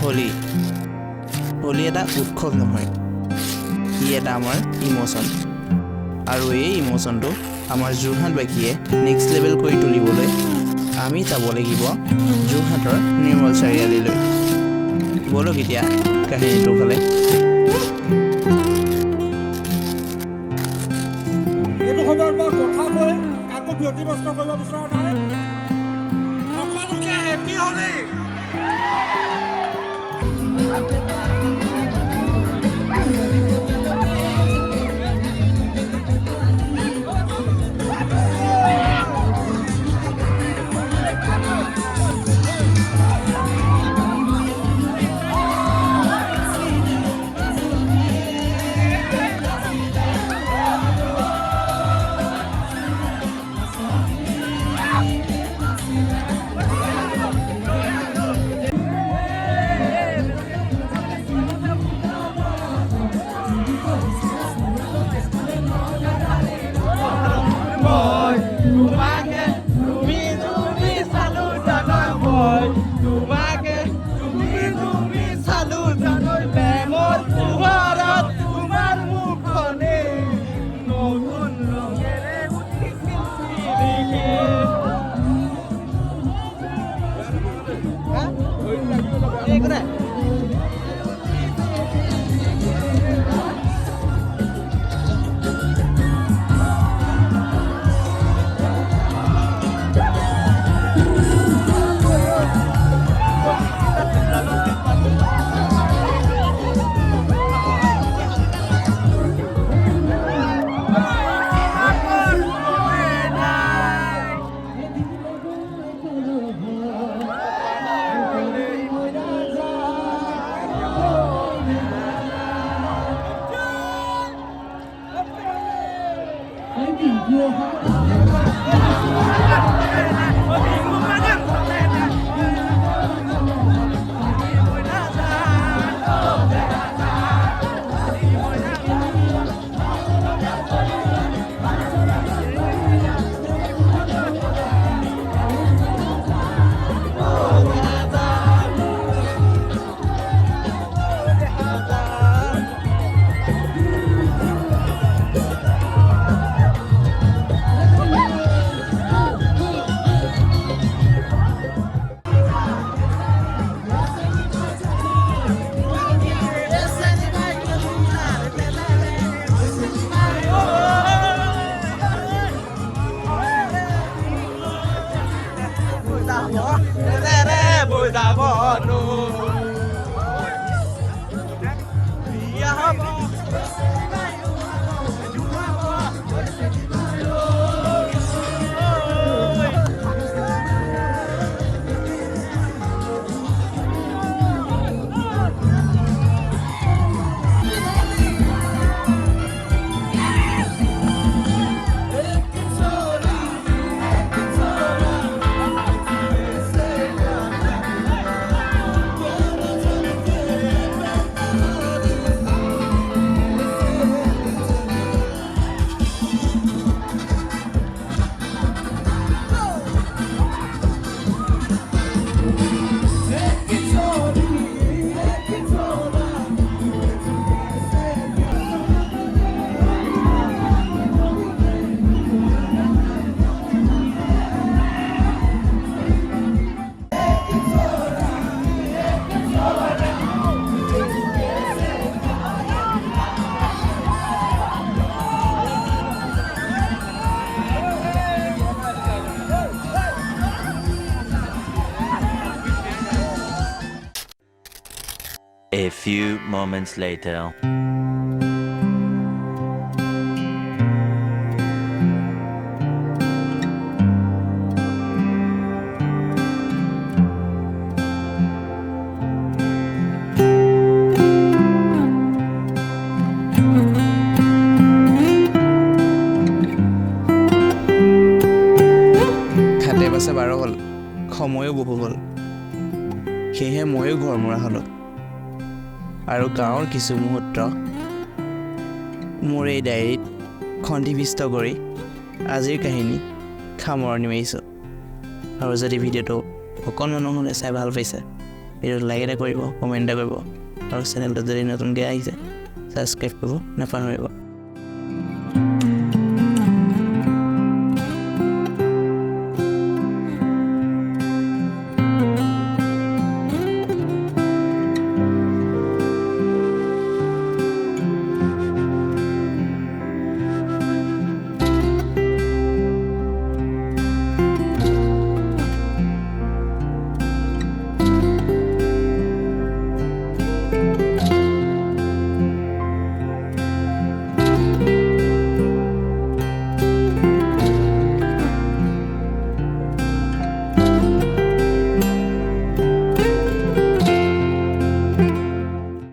হোলি হোলি এটা উৎসৱ নহয়, ই এটা আমাৰ ইম'চন। আৰু এই ইম'চনটো আমাৰ যোৰহাটবাসীয়ে নেক্সট লেভেল কৰি তুলিবলৈ আমি যাব লাগিব যোৰহাটৰ নিৰ্মল চাৰিআলিলৈ। ব'লক এতিয়া কাহিনীটোৰ ফালে। এইটো সময়ত মই কথা কৈ কাকো ব্যতিব্যস্ত কৰিব বিচৰা নাই। সকলোকে happy Holi. A few moments later. খাতে বাছে 12 হ'ল, সময়ো বহু হ'ল। সেয়েহে ময়ো ঘৰ মৰা হ'লোঁ। আৰু গাঁৱৰ কিছু মুহূৰ্ত মোৰ এই ডায়েৰীত সন্নিৱিষ্ট কৰি আজিৰ কাহিনী সামৰণি মাৰিছোঁ। আৰু যদি ভিডিঅ'টো অকণমান হ'লে চাই ভাল পাইছে ভিডিঅ'টো লাইক এটা কৰিব কমেণ্ট এটা কৰিব আৰু চেনেলটো যদি নতুনকৈ আহিছে ছাবস্ক্ৰাইব কৰিব নাপাহৰিব